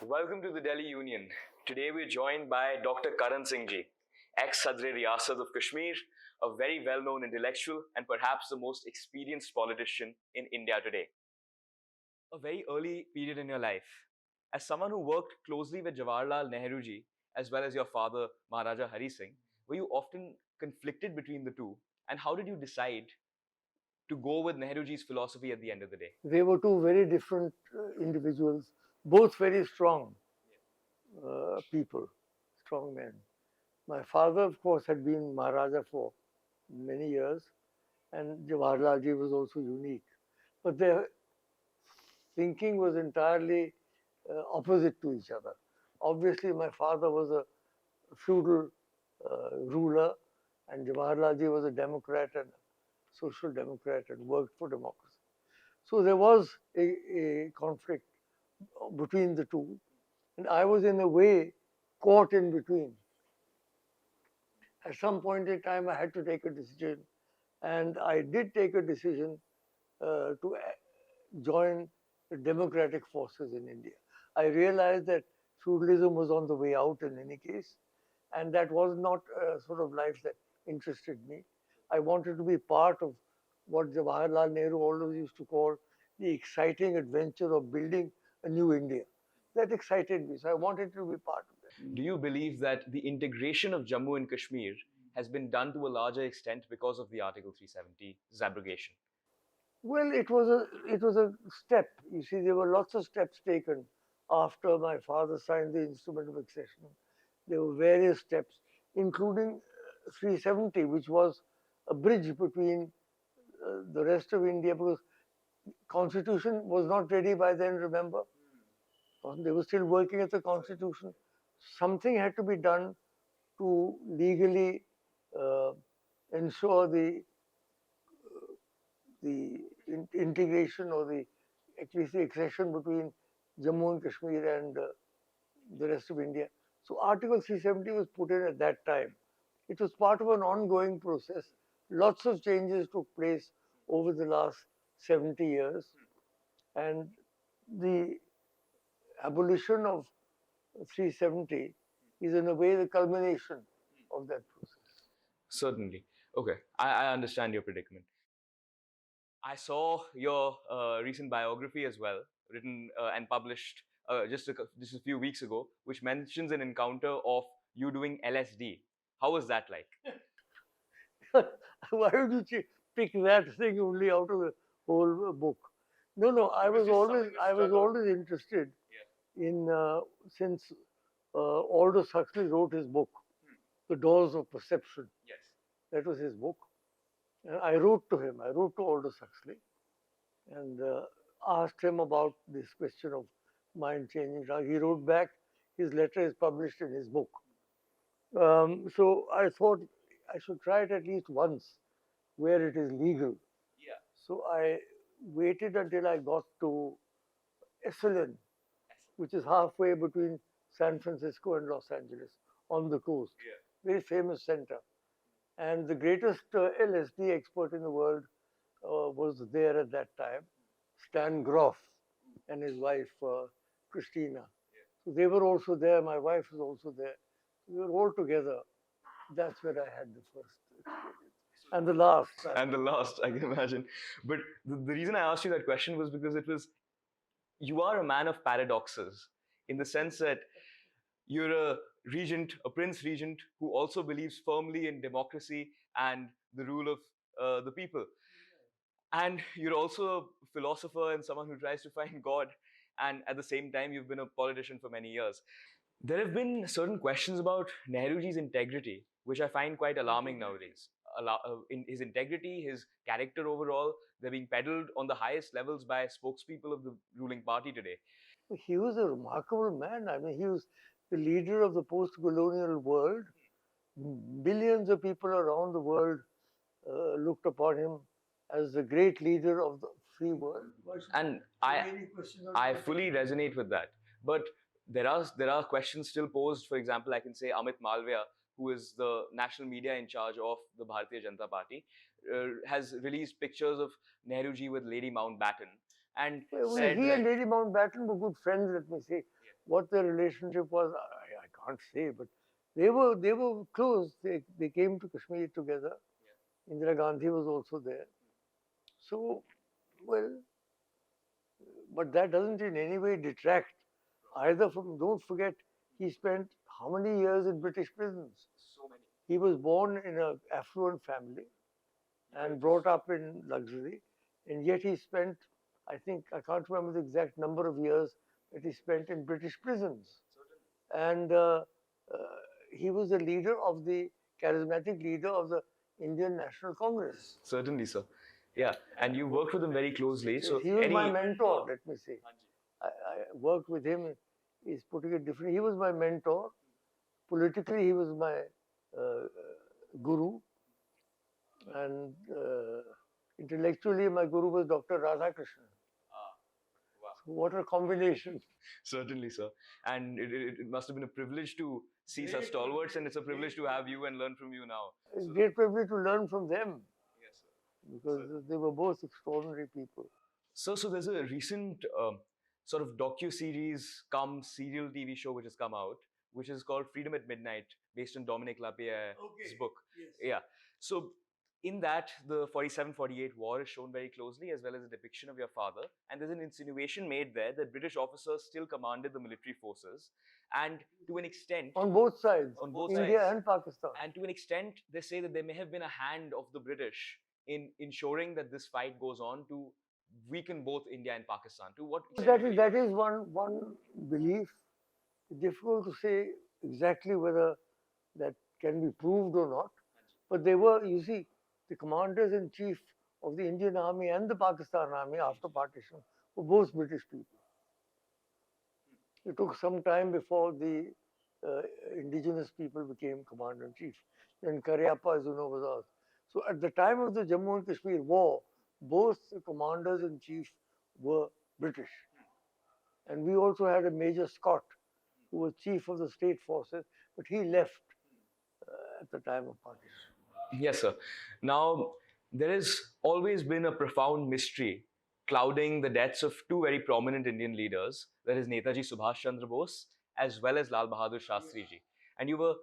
Welcome to the Delhi Union. Today we're joined by Dr. Karan Singh ji, ex-Sadr Riyasat of Kashmir, a very well-known intellectual and perhaps the most experienced politician in India today. A very early period in your life. As someone who worked closely with Jawaharlal Nehru ji, as well as your father Maharaja Hari Singh, were you often conflicted between the two? And how did you decide to go with Nehruji's philosophy at the end of the day? They were two very different individuals, both very strong people, strong men. My father, of course, had been Maharaja for many years, and Jawaharlal ji was also unique. But their thinking was entirely opposite to each other. Obviously, my father was a feudal ruler, and Jawaharlal ji was a democrat and social democrat and worked for democracy. So there was a conflict between the two, and I was in a way caught in between. At some point in time, I had to take a decision, and I did take a decision to join the democratic forces in India. I realized that feudalism was on the way out in any case, and that was not a sort of life that interested me. I wanted to be part of what Jawaharlal Nehru always used to call the exciting adventure of building a new India. That excited me, so I wanted to be part of it. Do you believe that the integration of Jammu and Kashmir has been done to a larger extent because of the Article 370's abrogation? Well, it was a step. You see, there were lots of steps taken after my father signed the instrument of accession. There were various steps, including 370, which was a bridge between the rest of India, because constitution was not ready by then, remember? They were still working at the constitution. Something had to be done to legally ensure the integration or at least the accession between Jammu and Kashmir and the rest of India. So Article 370 was put in at that time. It was part of an ongoing process. Lots of changes took place over the last 70 years, and the abolition of 370 is in a way the culmination of that process. Certainly. Okay, I understand your predicament. I saw your recent biography as well, written and published just a few weeks ago, which mentions an encounter of you doing LSD. How was that like? Why would you pick that thing only out of the whole book? No. I was always interested in since Aldous Huxley wrote his book, The Doors of Perception. Yes. That was his book. And I wrote to him. I wrote to Aldous Huxley and asked him about this question of mind changing. He wrote back. His letter is published in his book. So I thought I should try it at least once, where it is legal. Yeah. So I waited until I got to Esalen, which is halfway between San Francisco and Los Angeles on the coast. Yeah. Very famous center. And the greatest LSD expert in the world was there at that time, Stan Groff, and his wife, Christina. Yeah. So they were also there. My wife was also there. We were all together. That's where I had the first experience. And the last. And the last, I can imagine. But the reason I asked you that question was because you are a man of paradoxes, in the sense that you're a regent, a prince regent, who also believes firmly in democracy and the rule of the people. And you're also a philosopher and someone who tries to find God. And at the same time, you've been a politician for many years. There have been certain questions about Nehruji's integrity, which I find quite alarming nowadays. In his integrity, his character overall, they're being peddled on the highest levels by spokespeople of the ruling party today. He was a remarkable man. I mean, he was the leader of the post-colonial world. Billions of people around the world looked upon him as the great leader of the free world. And I fully resonate with that. But there are questions still posed. For example, I can say Amit Malviya, who is the national media in charge of the Bharatiya Janata Party, has released pictures of Nehruji with Lady Mountbatten. And he and Lady Mountbatten were good friends, let me say. What their relationship was, I can't say, but they were close. They came to Kashmir together. Indira Gandhi was also there. So, well, but that doesn't in any way detract either from. Don't forget, he spent how many years in British prisons? So many. He was born in an affluent family and brought up in luxury, and yet he spent, I think, I can't remember the exact number of years that he spent in British prisons. And he was the leader of the charismatic leader of the Indian National Congress. Certainly, sir. Yeah, and you worked with him very closely. So he was my mentor, let me say. I worked with him. He's putting it differently. He was my mentor. Politically, he was my guru. And intellectually, my guru was Dr. Radhakrishnan. Wow. So what a combination. Certainly, sir. And it must have been a privilege to see such stalwarts, and it's a privilege to have you and learn from you now. It's a great privilege to learn from them. Yes, sir. Because they were both extraordinary people. So there's a recent sort of docu-series cum serial TV show which has come out, which is called Freedom at Midnight, based on Dominic Lapierre's book. Yes. Yeah. So in that, the 47-48 war is shown very closely, as well as a depiction of your father. And there's an insinuation made there that British officers still commanded the military forces. And to an extent... On both sides. On both India sides. and Pakistan. And to an extent, they say that there may have been a hand of the British in ensuring that this fight goes on to weaken both India and Pakistan. To what extent? That is one belief. It's difficult to say exactly whether that can be proved or not. But they were, you see, the commanders-in-chief of the Indian Army and the Pakistan Army after partition were both British people. It took some time before the indigenous people became commander-in-chief. Then Cariappa, as you know, was ours. So at the time of the Jammu and Kashmir war, both the commanders-in-chief were British. And we also had a Major Scott, who was chief of the state forces, but he left at the time of partition. Yes, sir. Now, there has always been a profound mystery clouding the deaths of two very prominent Indian leaders, that is Netaji Subhash Chandra Bose as well as Lal Bahadur Shastri ji. And you were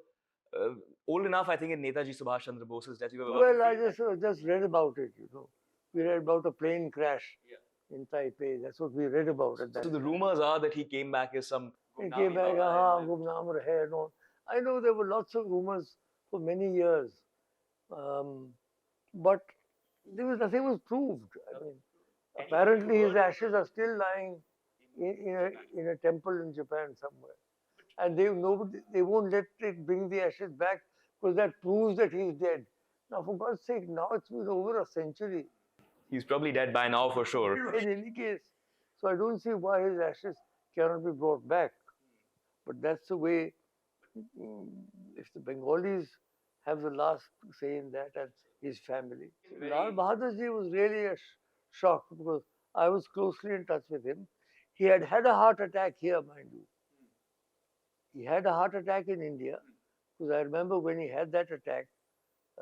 old enough, I think, in Netaji Subhash Chandra Bose's death. Well, I just read about it, you know. We read about a plane crash in Taipei. That's what we read about at that time. So the rumors are that he came back as some... He came back, Gumnaam Rahe and all. I know there were lots of rumors for many years. But nothing was proved. I mean, apparently his ashes are still lying in a temple in Japan somewhere. And they won't let it bring the ashes back because that proves that he's dead. Now, for God's sake, now it's been over a century. He's probably dead by now for sure. In any case. So I don't see why his ashes cannot be brought back. But that's the way, if the Bengalis have the last say in that, and his family. Lal Bahadur Ji was really a shock because I was closely in touch with him. He had had a heart attack here, mind you. He had a heart attack in India because I remember when he had that attack,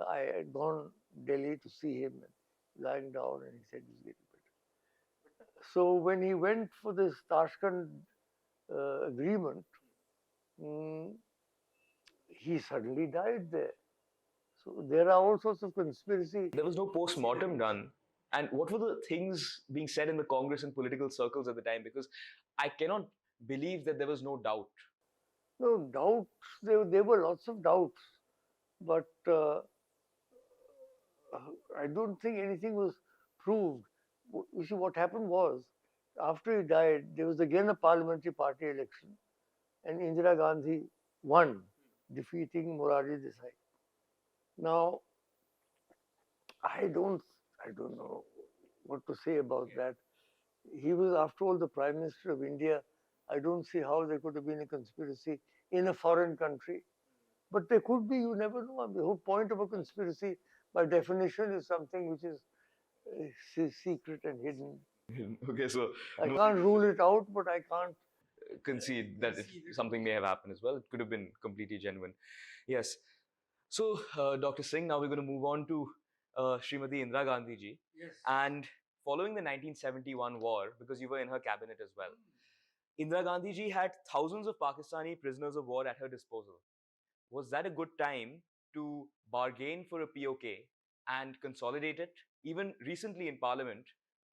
I had gone to Delhi to see him lying down and he said he's getting better. So when he went for this Tashkent agreement, he suddenly died there. So there are all sorts of conspiracy. There was no post-mortem done. And what were the things being said in the Congress and political circles at the time? Because I cannot believe that there was no doubt. No doubts. There were lots of doubts. But I don't think anything was proved. You see, what happened was, after he died, there was again a parliamentary party election. And Indira Gandhi won, defeating Morarji Desai. Now, I don't know what to say about that. He was, after all, the Prime Minister of India. I don't see how there could have been a conspiracy in a foreign country. But there could be, you never know. The whole point of a conspiracy, by definition, is something which is secret and hidden. Okay, so... I can't rule it out, but I can't concede that something may have happened as well. It could have been completely genuine. Yes. So, Dr. Singh, now we're going to move on to Srimati Indira Gandhi ji. Yes. And following the 1971 war, because you were in her cabinet as well, Indira Gandhi ji had thousands of Pakistani prisoners of war at her disposal. Was that a good time to bargain for a POK and consolidate it? Even recently in Parliament,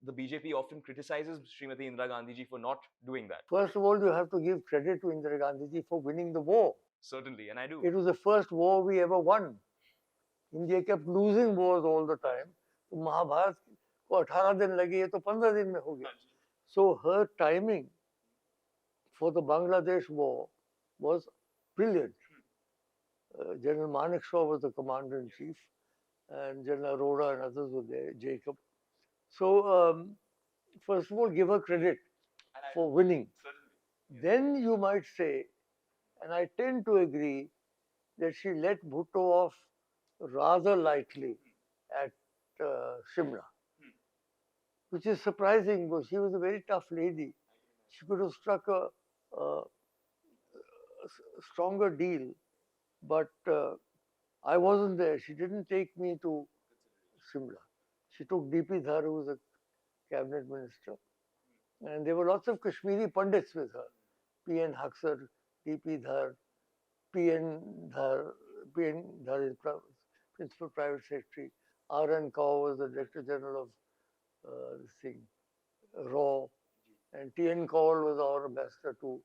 the BJP often criticizes Srimati Indira Gandhi ji for not doing that. First of all, you have to give credit to Indira Gandhi ji for winning the war. Certainly, and I do. It was the first war we ever won. India kept losing wars all the time. तो महाभारत को 18 दिन लगे, ये तो 15 दिन में हो गया. So her timing for the Bangladesh war was brilliant. General Manekshaw was the commander-in-chief, and General Arora and others were there, Jacob. So, first of all, give her credit for winning. Then you might say, and I tend to agree, that she let Bhutto off rather lightly at Shimla, which is surprising because she was a very tough lady. She could have struck a stronger deal, but I wasn't there. She didn't take me to Shimla. She took D.P. Dhar, who was a cabinet minister, and there were lots of Kashmiri Pandits with her. P.N. Haksar, D.P. Dhar, P.N. Dhar is Principal Private Secretary. R.N. Kaur was the Director General of this thing, RAW, and T.N. Kaur was our ambassador to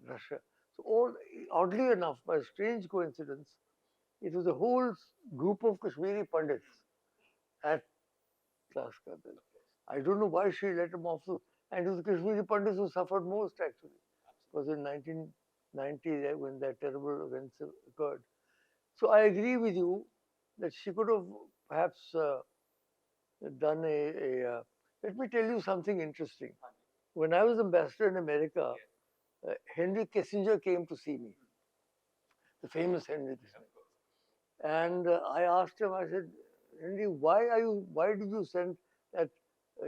Russia. So, oddly enough, by a strange coincidence, it was a whole group of Kashmiri Pandits at Tlaskar. I don't know why she let him off. And it was the Kashmiri Pandits who suffered most, actually. Because in 1990, when that terrible events occurred. So I agree with you that she could have perhaps done let me tell you something interesting. When I was ambassador in America, Henry Kissinger came to see me, the famous Henry Kissinger. And I asked him, I said, Henry, why did you send that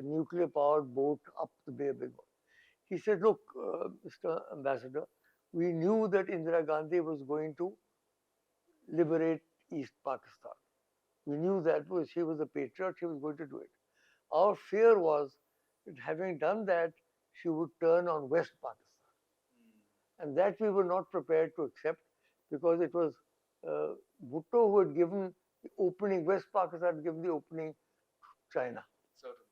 nuclear-powered boat up the Bay of Bengal? He said, look, Mr. Ambassador, we knew that Indira Gandhi was going to liberate East Pakistan. We knew that because she was a patriot, she was going to do it. Our fear was that having done that, she would turn on West Pakistan. And that we were not prepared to accept because it was Bhutto who had given the opening, West Pakistan had given the opening to China. Certainly.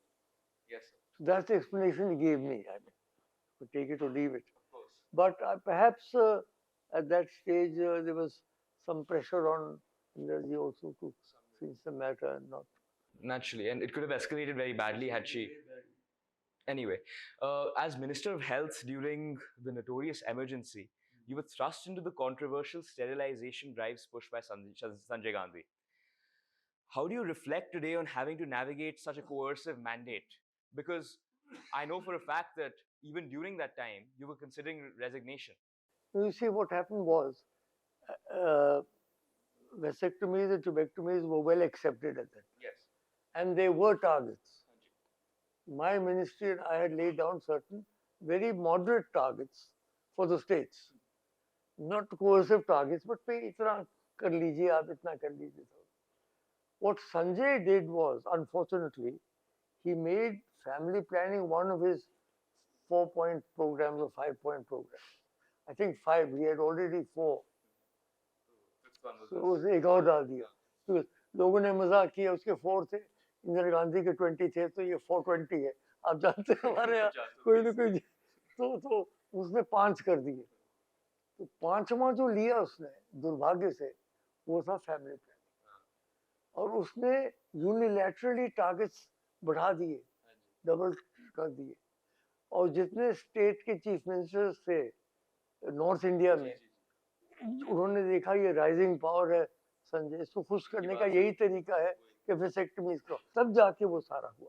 Yes, sir. So that's the explanation he gave me. I mean, could take it or leave it. Of course. But perhaps at that stage there was some pressure on Indira also to change the matter and not. Naturally, and it could have escalated very badly had she. Anyway, as Minister of Health during the notorious emergency, you were thrust into the controversial sterilization drives pushed by Sanjay Gandhi. How do you reflect today on having to navigate such a coercive mandate? Because I know for a fact that even during that time, you were considering resignation. You see, what happened was vasectomies and tubectomies were well accepted at that time. Yes. And they were targets. My ministry and I had laid down certain very moderate targets for the states. Not coercive targets, but itna kar lijiye, aap itna kar lijiye. What Sanjay did was, unfortunately, he made family planning one of his 4-point programs or 5-point programs. I think 5, he had already 4. So उसे एक और डाल दिया. Because लोगों ने मजाक किया, उसके 4 थे, इंदिरा गांधी के 20 थे, तो ये 420 है. आप जानते हैं हमारे यहाँ कोई ना कोई तो उसने 5 कर दिए. तो 5वां जो लिया उसने दुर्भाग्य से वो था फैमिली प्लानिंग और उसने यूनिलैटरली टारगेट्स बढ़ा दिए, डबल कर दिए. और जितने स्टेट के चीफ मिनिस्टर्स थे नॉर्थ इंडिया में उन्होंने देखा ये राइजिंग पावर है संजय, इसको खुश करने का यही तरीका है कि वेसेक्टमीज करो, तब जाके वो सारा हुआ.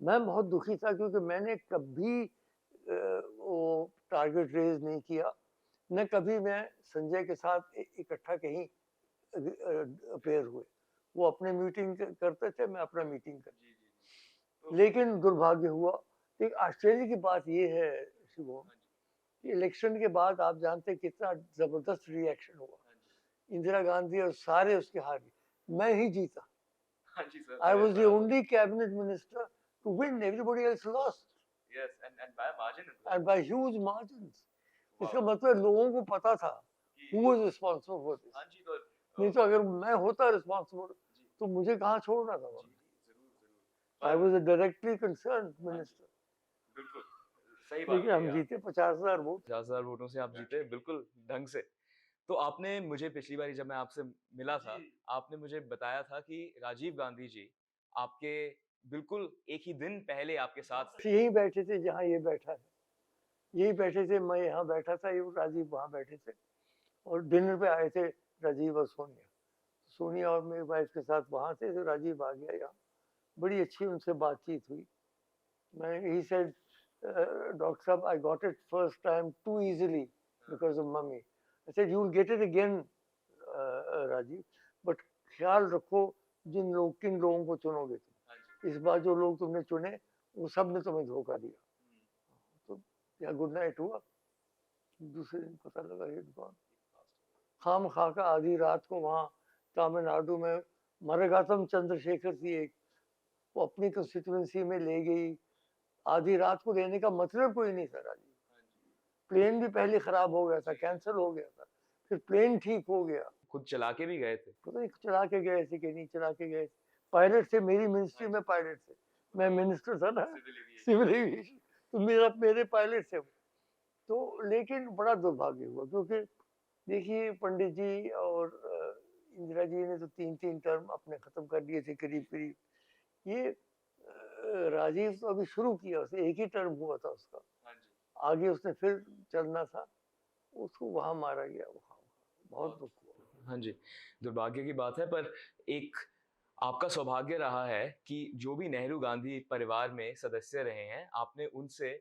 मैं बहुत दुखी था क्योंकि मैंने कभी वो टारगेट रेज नहीं किया, न कभी मैं संजय के साथ इकट्ठा कहीं अपेयर हुए. वो अपने मीटिंग करते थे, मैं अपना मीटिंग करता. लेकिन दुर्भाग्य हुआ. एक आश्चर्य की बात ये है शिवम, इलेक्शन के बाद आप जानते हैं कितना जबरदस्त रिएक्शन हुआ. इंदिरा गांधी और सारे उसके हार गए, मैं ही जीता. I was the only cabinet minister to win, everybody else lost. Yes, and by a margin as well. and by huge margins. इसका Wow. मतलब लोगों को पता था who was responsible for this. हाँ जी, तो नहीं तो अगर मैं होता responsible जी तो मुझे कहाँ छोड़ना था जी वहाँ. जरूर जरूर I was a directly concerned minister. बिल्कुल सही बात लेकिन कही हम आप. जीते 50,000 वोट. 50,000 वोटों से आप जीते बिल्कुल ढंग से. तो आपने मुझे पिछली बारी जब मैं आपसे मिला था, आपने मुझे बताया था कि राजीव गांधी जी आपके बिल्कुल एक ही दिन पहले आपके साथ थे. यही बैठे थे जहाँ ये बैठा है. यही बैठे थे, मैं यहाँ बैठा था, ये राजीव वहाँ बैठे थे और डिनर पे आए थे राजीव और सोनिया. सोनिया और मेरी वाइफ के साथ वहाँ थे तो राजीव आ गया यहाँ. बड़ी अच्छी उनसे बातचीत हुई. मैं ही सेड डॉक्टर साहब I got it first time too easily because of mummy. I said you will get it again Rajiv, but ख्याल रखो किन लोगों को चुनोगे तुम. इस बार जो लोग तुमने चुने वो सब ने तुम्हें धोखा दिया. तो या गुड नाइट हुआ. दूसरे दिन पता लगा ये दुकान खाम खा का आधी रात को वहाँ तमिलनाडु में मरगातम चंद्रशेखर थी एक, वो अपनी कंस्टिट्यूएंसी में ले गई. आधी रात को लेने का मतलब कोई नहीं था राजीव. प्लेन भी पहले खराब हो गया था, कैंसिल हो गया था, फिर प्लेन ठीक हो गया. खुद चला के भी गए थे. पता नहीं चला के गए थे कि नहीं चला के गए. पायलट थे, मेरी मिनिस्ट्री में पायलट थे. मैं मिनिस्टर था ना सिविल एविएशन, तो मेरे पायलट थे. तो लेकिन बड़ा दुर्भाग्य हुआ क्योंकि देखिए पंडित जी और इंदिरा जी ने तो 3-3 टर्म अपने खत्म कर दिए थे करीब करीब. ये राजीव तो अभी शुरू किया, उसे एक ही टर्म हुआ था उसका. आगे उसने फिर चलना था, उसको वहां मारा गया. बहुत दुख हुआ. हाँ जी, दुर्भाग्य की बात है, पर एक आपका सौभाग्य रहा है कि जो भी नेहरू गांधी परिवार में सदस्य रहे हैं, आपने उनसे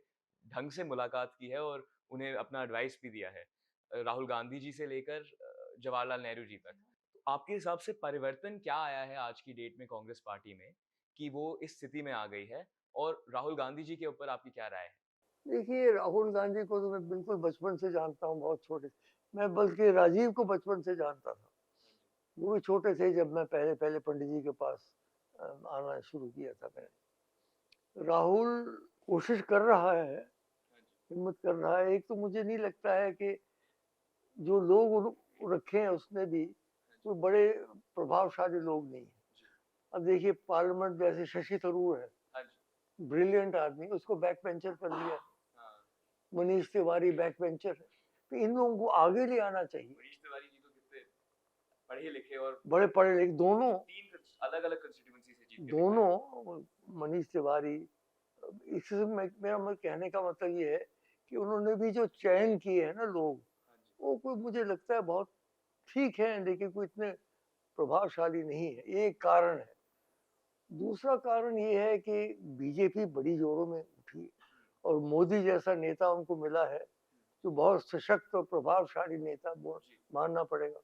ढंग से मुलाकात की है और उन्हें अपना एडवाइस भी दिया है. राहुल गांधी जी से लेकर जवाहरलाल नेहरू जी तक. तो आपके हिसाब से परिवर्तन क्या आया है आज की डेट में कांग्रेस पार्टी में कि वो इस स्थिति में आ गई है, और राहुल गांधी जी के ऊपर आपकी क्या राय है? देखिए राहुल गांधी को तो मैं बिल्कुल बचपन से जानता हूँ, बहुत छोटे. मैं बल्कि राजीव को बचपन से जानता था. वो भी छोटे थे जब मैं पहले पहले पंडित जी के पास आना शुरू किया था. मैंने राहुल कोशिश कर रहा है, हिम्मत कर रहा है. एक तो मुझे नहीं लगता है कि जो लोग रखे हैं उसने भी कोई बड़े प्रभावशाली लोग नहीं है. अब देखिए पार्लियामेंट जैसे शशि थरूर है, ब्रिलियंट आदमी, उसको बैक बेंचर कर लिया. मनीष तिवारी बैक बेंचर है. तो इन लोगों को आगे ले आना चाहिए. मनीष तिवारी जी तो कितने पढ़े लिखे और बड़े पढ़े लिखे दोनों, 3 अलग-अलग कंस्टिट्यूएंसी से जीत के दोनों. मनीष तिवारी, इससे मेरा कहने का मतलब ये है कि उन्होंने भी जो चयन किए हैं ना लोग, वो कोई मुझे लगता है बहुत ठीक है, लेकिन कोई इतने प्रभावशाली नहीं है. ये एक कारण है. दूसरा कारण ये है कि बीजेपी बड़ी जोरों में उठी और मोदी जैसा नेता उनको मिला है जो बहुत सशक्त और प्रभावशाली नेता मानना पड़ेगा.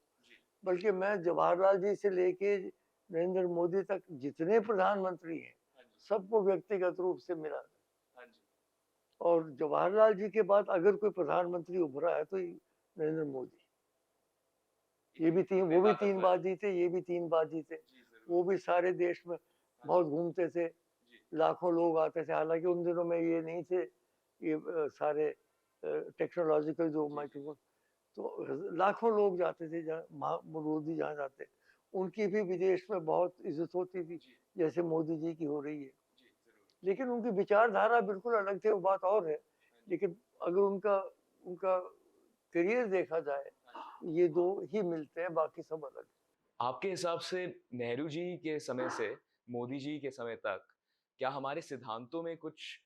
बल्कि मैं जवाहरलाल जी से लेके नरेंद्र मोदी तक जितने प्रधानमंत्री हैं सबको व्यक्तिगत रूप से मिला. और जवाहरलाल जी के बाद अगर कोई प्रधानमंत्री उभरा है तो नरेंद्र मोदी. ये भी वो भी 3 बार जीते, ये भी 3 बार जीते. वो भी सारे देश में बहुत घूमते थे, लाखों लोग आते थे. हालांकि उन दिनों में ये नहीं थे ये सारे टेक्नोलॉजिकल जो माइक्रोफोन, तो लाखों लोग जाते थे जहाँ मोदी जहाँ जाते. उनकी भी विदेश में बहुत इज्जत होती थी जैसे मोदी जी की हो रही है. लेकिन उनकी विचारधारा बिल्कुल अलग थे, वो बात और है. लेकिन अगर उनका उनका करियर देखा जाए, ये दो ही मिलते हैं, बाकी सब अलग. आपके हिसाब से नेहरू जी के समय से मोदी जी के समय तक क्या हमारे सिद्धांतों में कुछ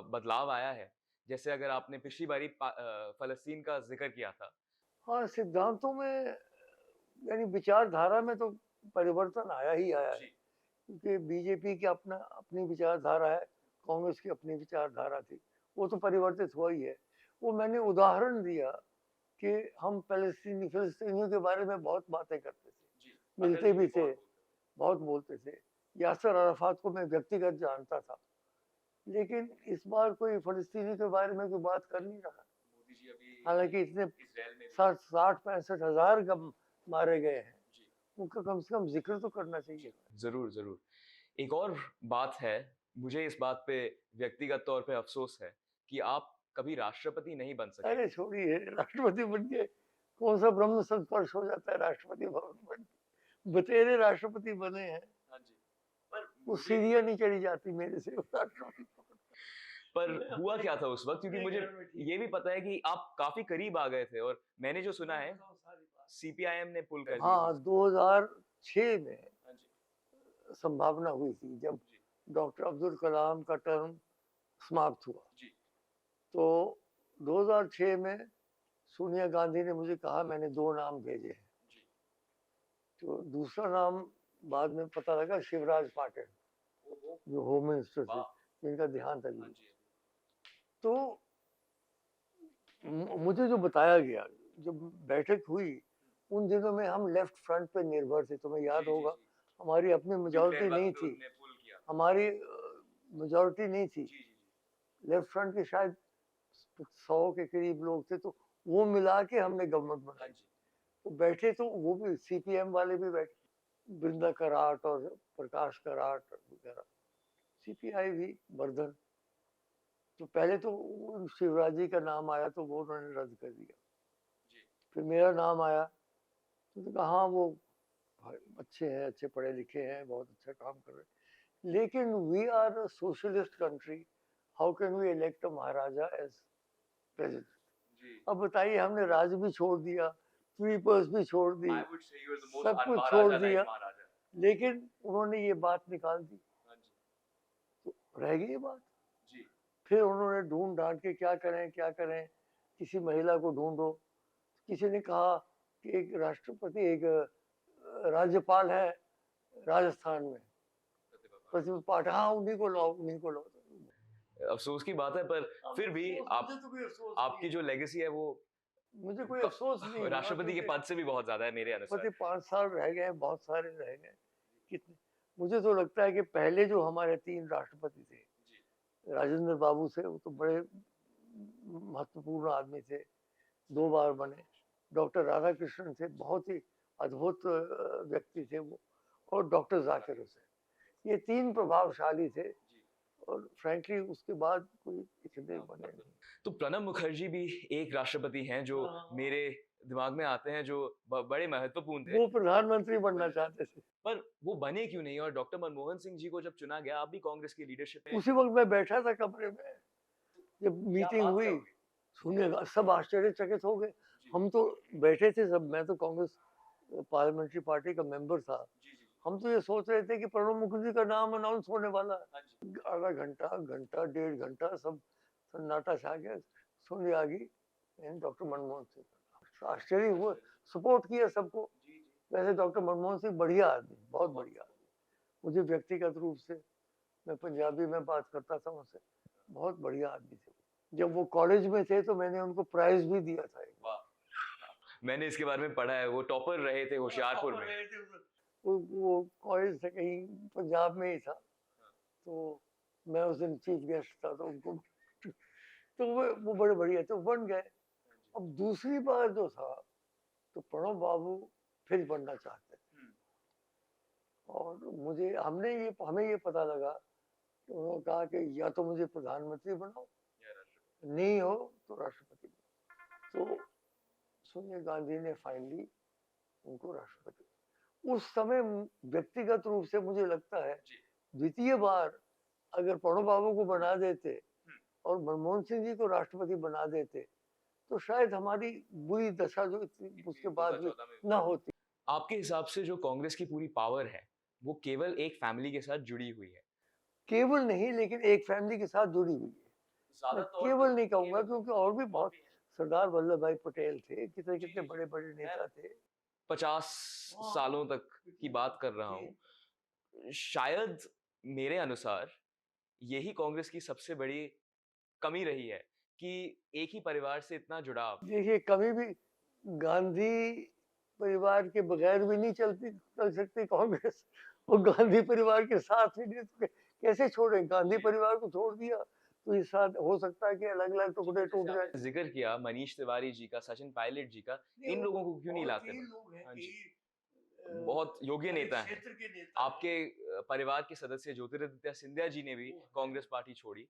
बदलाव आया है? जैसे अगर आपने पिछली बारी फलस्तीन का जिक्र किया था. हाँ, सिद्धांतों में यानी विचारधारा में तो परिवर्तन आया ही आया है. क्योंकि बीजेपी की अपनी विचारधारा है, कांग्रेस की अपनी विचारधारा थी, वो तो परिवर्तित हुआ ही है. वो मैंने उदाहरण दिया कि हम फिलिस्तीनियों के बारे में बहुत बातें करते थे, मिलते भी थे, बहुत बोलते थे. यासर अराफात को मैं व्यक्तिगत जानता था, लेकिन इस बार कोई फिलिस्तीनी के बारे में कोई बात कर नहीं रहा. हालांकि इतने 60-65 हजार मारे गए हैं, उनका कम से कम जिक्र तो करना चाहिए. जरूर जरूर. एक और बात है मुझे इस बात पे व्यक्तिगत तौर पे अफसोस है कि आप कभी राष्ट्रपति नहीं बन सके। अरे छोड़िए, राष्ट्रपति बन के कौन सा ब्रह्म संस्पर्श हो जाता है राष्ट्रपति भवन बन के। बतेरे राष्ट्रपति बने हैं, हाँ जी, पर वो सीढ़ियां नहीं चढ़ी जाती मेरे से राष्ट्रपति। पर हुआ क्या था उस वक्त, क्योंकि मुझे ये भी पता है कि आप काफी करीब आ गए थे, और मैंने जो सुना है सीपीआईएम ने पुल कर दी। हाँ, 2006 में हाँ जी, संभावना हुई थी जब डॉक्टर अब्दुल कलाम का टर्म समाप्त हुआ जी, तो 2006 में सोनिया गांधी ने मुझे कहा, मैंने 2 नाम भेजे हैं। जी, तो दूसरा नाम बाद में पता लगा, शिवराज पाटिल, जो होम मिनिस्टर थे, जिनका देहांत अभी। हाँ जी, तो मुझे जो बताया गया, जब बैठक हुई उन दिनों में हम लेफ्ट फ्रंट पे निर्भर थे, तुम्हें याद होगा, हमारी अपनी मेजॉरिटी नहीं थी, हमारी मेजॉरिटी नहीं थी, लेफ्ट फ्रंट के शायद 100 के करीब लोग थे, तो वो मिला के हमने गवर्नमेंट बनाई। तो बैठे तो वो भी सीपीएम वाले भी बैठे, बृंदा कराट और प्रकाश कराट वगैरह, सीपीआई भी बर्धन। तो पहले तो शिवराज जी का नाम आया तो वो उन्होंने रद्द कर दिया, फिर मेरा नाम आया तो कहा हाँ वो अच्छे हैं, अच्छे पढ़े लिखे हैं, बहुत अच्छा काम कर रहे हैं, लेकिन we are a socialist country, how can we elect a maharaja as president. अब बताइए, हमने राज भी छोड़ दिया, पीपल्स भी छोड़ दी, सब कुछ छोड़ दिया, लेकिन उन्होंने ये बात निकाल दी, तो रह गई ये बात। फिर उन्होंने ढूंढ ढांड के क्या करें क्या करें, किसी महिला को ढूंढो, किसी ने कहा कि एक राष्ट्रपति, एक राज्यपाल है राजस्थान में, प्रतिभा पाठ, हाँ उन्हीं को लाओ, उन्हीं को लाओ। अफसोस की बात है, पर फिर भी आपकी जो लेगेसी है वो, मुझे कोई अफसोस नहीं, राष्ट्रपति के पद से भी बहुत ज्यादा है मेरे अनुसार। 5 साल रह गए, बहुत सारे रह गए, कितने। मुझे तो लगता है कि पहले जो हमारे 3 राष्ट्रपति थे, राजेंद्र बाबू से, वो तो बड़े महत्वपूर्ण आदमी थे, 2 बार बने। डॉक्टर राधाकृष्णन थे, बहुत ही अद्भुत व्यक्ति थे वो, और डॉक्टर जाकिर हुसैन, ये 3 प्रभावशाली थे, और फ्रैंकली उसके बाद कोई इतने बने नहीं। तो प्रणब मुखर्जी भी एक राष्ट्रपति हैं जो मेरे दिमाग में आते हैं, जो बड़े महत्वपूर्ण थे। वो प्रधानमंत्री बनना चाहते थे, पर वो बने क्यों नहीं? और डॉक्टर मनमोहन सिंह जी को जब चुना गया, आप भी कांग्रेस की लीडरशिप में, उसी वक्त मैं बैठा था कमरे में, जब मीटिंग हुई, सुनिएगा, सब आश्चर्यचकित हो गए। हम तो बैठे थे सब, मैं तो कांग्रेस पार्लियामेंट्री पार्टी का मेंबर था, हम तो ये सोच रहे थे कि प्रणब मुखर्जी का नाम अनाउंस होने वाला है। आधा घंटा, घंटा, 1.5 घंटा सब सन्नाटा छा गया, सुनी आ गई डॉक्टर मनमोहन सिंह। आश्चर्य हुआ, सपोर्ट किया सबको। वैसे डॉक्टर मनमोहन सिंह बढ़िया आदमी, बहुत बढ़िया आदमी, मुझे व्यक्तिगत रूप से, मैं पंजाबी में बात करता था उनसे, बहुत बढ़िया आदमी थे। जब वो कॉलेज में थे तो मैंने उनको प्राइज भी दिया था। मैंने इसके बारे में पढ़ा है, वो टॉपर रहे थे होशियारपुर में। वो कॉलेज से कहीं पंजाब में ही था, तो मैं उस दिन चीफ गेस्ट था, तो उनको तो वो बड़े बढ़िया तो बन गए। अब दूसरी बार जो था, तो प्रणब बाबू फिर बनना चाहते थे, और हमें ये पता लगा कि उन्होंने कहा कि या तो मुझे प्रधानमंत्री बनाओ, नहीं हो तो राष्ट्रपति बनाओ। तो सोनिया गांधी ने फाइनली उनको राष्ट्रपति, उस समय व्यक्तिगत रूप से मुझे लगता है द्वितीय बार अगर प्रणब बाबू को बना देते और मनमोहन सिंह जी को राष्ट्रपति बना देते, तो शायद हमारी बुरी दशा जो उसके बाद में न होती। आपके हिसाब से जो कांग्रेस की पूरी पावर है, वो केवल एक फैमिली के साथ जुड़ी हुई है? केवल नहीं, लेकिन एक फैमिली के साथ जुड़ी हुई है। मैं केवल नहीं कहूंगा, क्योंकि और भी बहुत, सरदार वल्लभ भाई पटेल थे, कितने कितने बड़े बड़े नेता थे। 50 सालों तक की बात कर रहा हूँ। शायद मेरे अनुसार यही कांग्रेस की सबसे बड़ी कमी रही है कि एक ही परिवार से इतना जुड़ाव। देखिए, कभी भी गांधी परिवार के बगैर भी नहीं चल सकती कांग्रेस, और गांधी परिवार के साथ ही नहीं, तो कैसे छोड़े? गांधी परिवार को छोड़ दिया तो इस साथ हो सकता है कि अलग अलग टुकड़े टूट जाए। जिक्र किया मनीष तिवारी जी का, सचिन पायलट जी का, इन लोगों को क्यों नहीं लाते? बहुत योग्य नेता हैं। क्षेत्र के नेता आपके परिवार के सदस्य ज्योतिरादित्य सिंधिया जी ने भी कांग्रेस पार्टी छोड़ी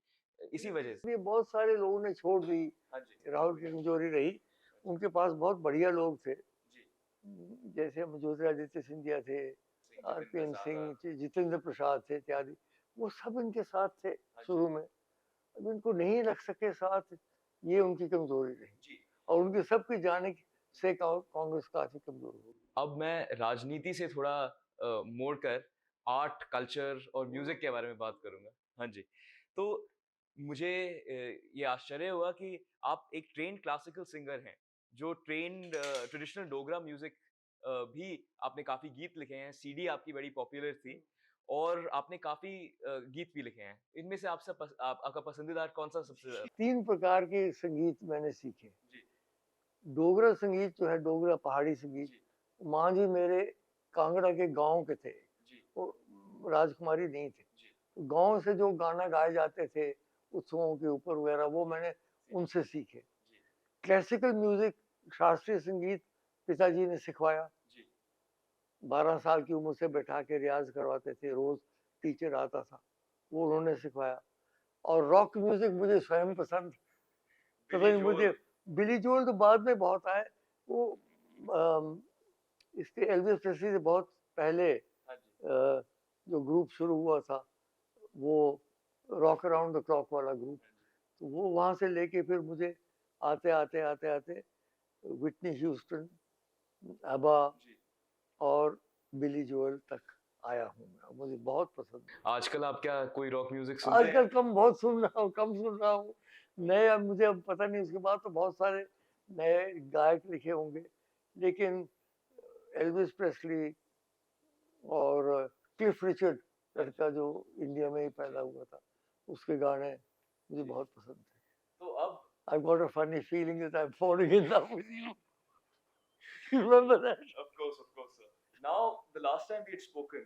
इसी वजह से। ये बहुत सारे लोगों ने छोड़ दी, हाँ जी राहुल की कमजोरी रही। उनके पास बहुत बढ़िया लोग थे, जी, जैसे ज्योतिरादित्य सिंधिया थे, आरपीएन सिंह, जितेंद्र प्रसाद थे इत्यादि। वो सब इनके साथ थे शुरू में। अब इनको नहीं रख सके साथ, ये उनकी कमजोरी रही, और उनके सबके जाने से कांग्रेस काफी कमजोर हो गई। अब मैं राजनीति से थोड़ा मोड़कर आर्ट, कल्चर और म्यूजिक के बारे में बात करूंगा। हाँ जी, तो मुझे ये आश्चर्य हुआ कि आप एक ट्रेन्ड क्लासिकल सिंगर हैं, जो ट्रेन्ड ट्रेडिशनल डोगरा म्यूजिक भी आपने काफी गीत लिखे हैं, सीडी आपकी बड़ी पॉपुलर थी और आपने काफी गीत भी लिखे हैं। इनमें से आपका पसंदीदा कौन सा सबसे ज्यादा? 3 प्रकार के संगीत मैंने सीखे। जी डोगरा संगीत जो है, डोगरा पहाड़ी संगीत, जी माँ जी मेरे कांगड़ा के गांव के थे, जी वो राजकुमारी नहीं थे। जी तो गांव से जो गाना गाए जाते थे उत्सवों के ऊपर वगैरह, वो मैंने उनसे सीखे। जी क्लासिकल म्यूजिक, शास्त्रीय संगीत पिताजी ने सिखवाया। जी 12 साल की उम्र से बैठा के रियाज करवाते थे, रोज टीचर आता था, वो उन्होंने सिखवाया। और रॉक म्यूजिक मुझे स्वयं पसंद, तो भाई मुझे बिली जोल तो बाद में बहुत आए। वो इसके एल्विस प्रेस्ली से बहुत पहले जो ग्रुप शुरू हुआ था, वो रॉक अराउंड द क्लॉक वाला ग्रुप, तो वो वहाँ से लेके फिर मुझे आते आते आते आते विटनी ह्यूस्टन, अबा और बिली जोएल तक आया हूँ मैं। मुझे बहुत पसंद है। आजकल आप क्या कोई रॉक म्यूजिक सुनते हैं? आजकल कम बहुत सुन रहा हूँ, कम सुन रहा हूँ। नए अब मुझे अब पता नहीं, उसके बाद तो बहुत सारे नए गायक लिखे होंगे, लेकिन एल्विस प्रेस्ली और क्लिफ रिचर्ड लड़का जो इंडिया में ही पैदा हुआ था, उसके गाने मुझे बहुत पसंद थे। तो अब I've got a funny feeling that I'm falling in love with you. You remember that? Of course, sir. Now, the last time we had spoken,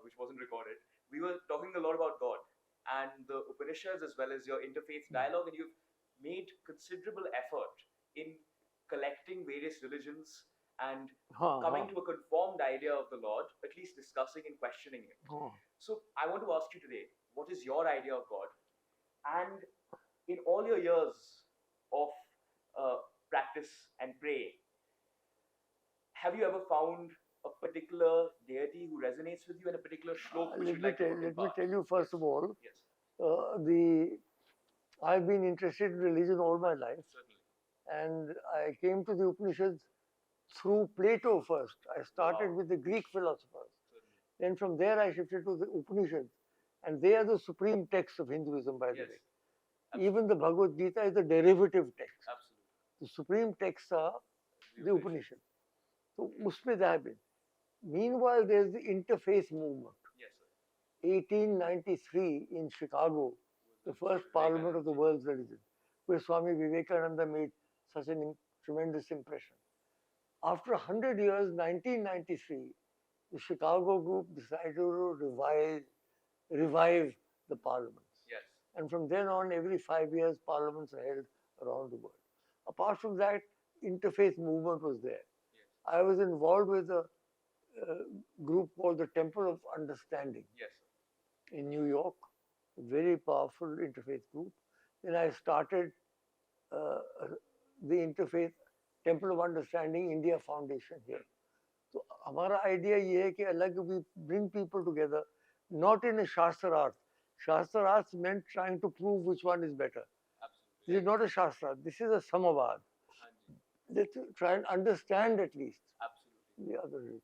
which wasn't recorded, we were talking a lot about God and the Upanishads as well as your interfaith dialogue, and you've made considerable effort in collecting various religions and coming to a conformed idea of the Lord, at least discussing and questioning Him. So, I want to ask you today, what is your idea of God? And in all your years of practice and praying, have you ever found a particular deity who resonates with you and a particular shlok which you'd like to Let me impart? tell you first of all, Yes, I've been interested in religion all my life, certainly. and I came to the Upanishads through Plato first. I started with the Greek philosophers. Then from there I shifted to the Upanishads, and they are the supreme texts of Hinduism, by the way. Even the Bhagavad Gita is a derivative text. Absolutely. The supreme texts are the Upanishads. So, usme I've been. Meanwhile, there's the interfaith movement. Yes, sir. 1893 in Chicago, the first parliament of the world's religion, where Swami Vivekananda made such a tremendous impression. After 100 years, 1993, the Chicago group decided to revive the parliaments. Yes. And from then on, every 5 years, parliaments are held around the world. Apart from that, interfaith movement was there. Yes. I was involved with a group called the Temple of Understanding. Yes, sir. In New York, a very powerful interfaith group. Then I started the Interfaith Temple of Understanding India Foundation here. So our idea is that we bring people together, not in a Shastra Arth. Shastra Arth meant trying to prove which one is better. Absolutely. This is not a Shastra, this is a Samavad. Let's try and understand at least the other religion.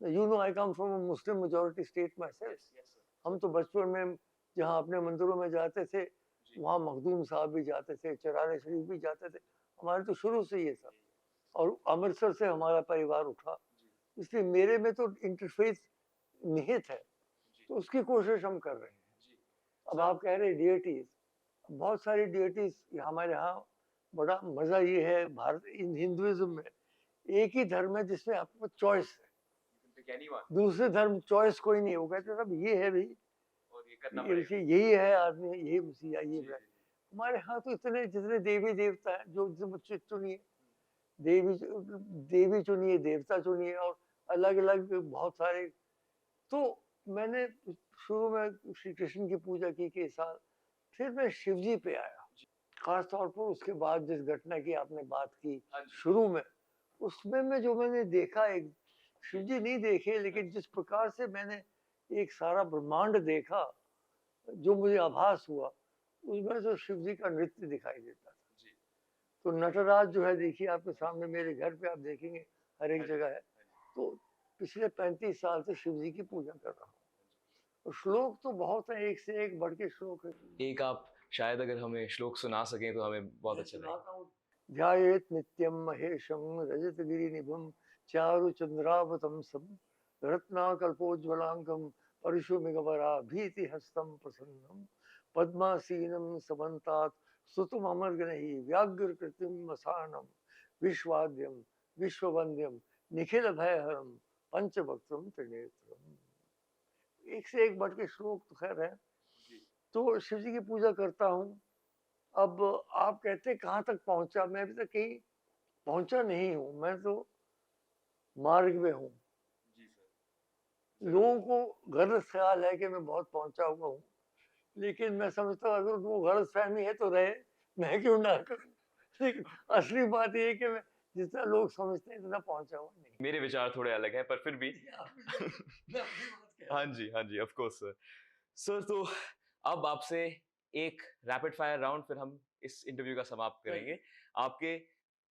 Now, you know, I come from a Muslim majority state myself. Yes, sir. हम तो बचपन में जहाँ अपने मंदिरों में जाते थे, वहाँ मखदूम साहब भी जाते थे, चरारे शरीफ भी जाते थे। हमारे तो शुरू से ये सब, और अमृतसर से हमारा परिवार उठा, इसलिए मेरे में तो इंटरफेथ निहित है, तो उसकी कोशिश हम कर रहे हैं। अब आप कह रहे डिएटीज, बहुत सारी डिएटीज हमारे यहाँ। बड़ा मजा ये है, भारत हिंदुइज्म में एक ही धर्म है जिसमें आपको चॉइस है, दूसरे धर्म चॉइस कोई नहीं। वो कहते सब ये है भाई, यही है आदमी, यही मसीहा, ये है। हमारे यहाँ तो इतने जितने देवी देवता है, जो चुनिए, देवी चुनिए, देवता चुनिए, और अलग अलग बहुत सारे। तो मैंने शुरू में श्री कृष्ण की पूजा की कई साल, फिर मैं शिव जी पे आया, खास तौर पर उसके बाद जिस घटना की आपने बात की शुरू में, उसमें मैं जो मैंने देखा, एक शिव जी नहीं देखे, लेकिन जिस प्रकार से मैंने एक सारा ब्रह्मांड देखा, जो मुझे आभास हुआ, उसमें तो शिव जी का नृत्य दिखाई देता था। तो नटराज जो है, देखिए आपके सामने मेरे घर पे आप देखेंगे हर एक जगह है। तो पिछले 35 साल से शिव जी की पूजा कर रहा हूँ, और श्लोक तो बहुत है, एक से एक बढ़ के श्लोक है। एक आप शायद अगर हमें श्लोक सुना सकें तो हमें बहुत अच्छा लगेगा। ध्यायेत नित्यं महेशं रजतगिरिनिभं चारुचन्द्रावतंसं रत्नाकल्पोज्ज्वलाङ्गं परशुमेघवराभीतिहस्तं प्रसन्नं पद्मासीनं समन्तात् स्तुतममर्गणैः व्याघ्रकृतिं वसानं विश्वाद्यं विश्ववन्द्यं निखिलभयहरं पंचभक्त्रं त्रिनेत्रम्। एक से एक बढ़ के श्लोक तो खैर है। तो शिव जी की पूजा करता हूँ। अब आप कहते कहाँ तक पहुंचा, मैं अभी तक कहीं पहुंचा नहीं हूँ, मैं तो मार्ग में हूँ। लोगों को गलत ख्याल है कि मैं बहुत पहुंचा हुआ हूँ, लेकिन मैं समझता हूँ अगर वो गलत फहमी है तो रहे, मैं क्यों ना करूँ। लेकिन असली बात ये है कि मैं जितना लोग समझते हैं इतना पहुंचा हुआ नहीं। मेरे विचार थोड़े अलग हैं, पर फिर भी हाँ जी, हाँ जी, ऑफ कोर्स सर। सर, तो अब आपसे एक रैपिड फायर राउंड, फिर हम इस इंटरव्यू का समाप्त करेंगे। आपके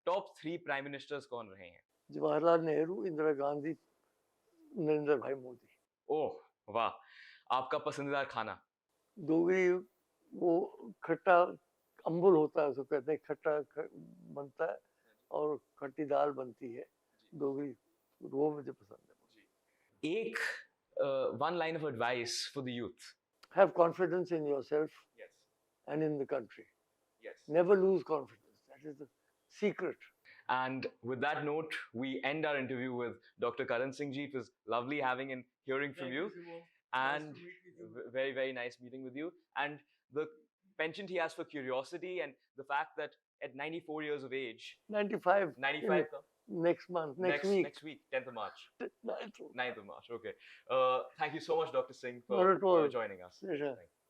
टॉप 3 प्राइम मिनिस्टर्स कौन रहे हैं? जवाहरलाल नेहरू, इंदिरा गांधी, नरेंद्र भाई मोदी। ओह वाह! आपका पसंदीदा खाना? डोगरी वो खट्टा अम्बुल होता है, उसको कहते हैं, बनता है और खट्टी दाल बनती है डोगरी, वो मुझे पसंद है। एक one line of advice for the youth. Have confidence in yourself Yes. and in the country. Yes. Never lose confidence. That is the secret. And with that note, we end our interview with Dr. Karan Singh ji. It was lovely having and hearing from you. And very, very nice meeting with you. And the penchant he has for curiosity, and the fact that at 94 years of age, 95. 95 next month, next week. Next week, 10th of March. 9th. 9th of March, okay. Thank you so much, Dr. Singh, Not at all. for joining us. Pleasure. Thank you.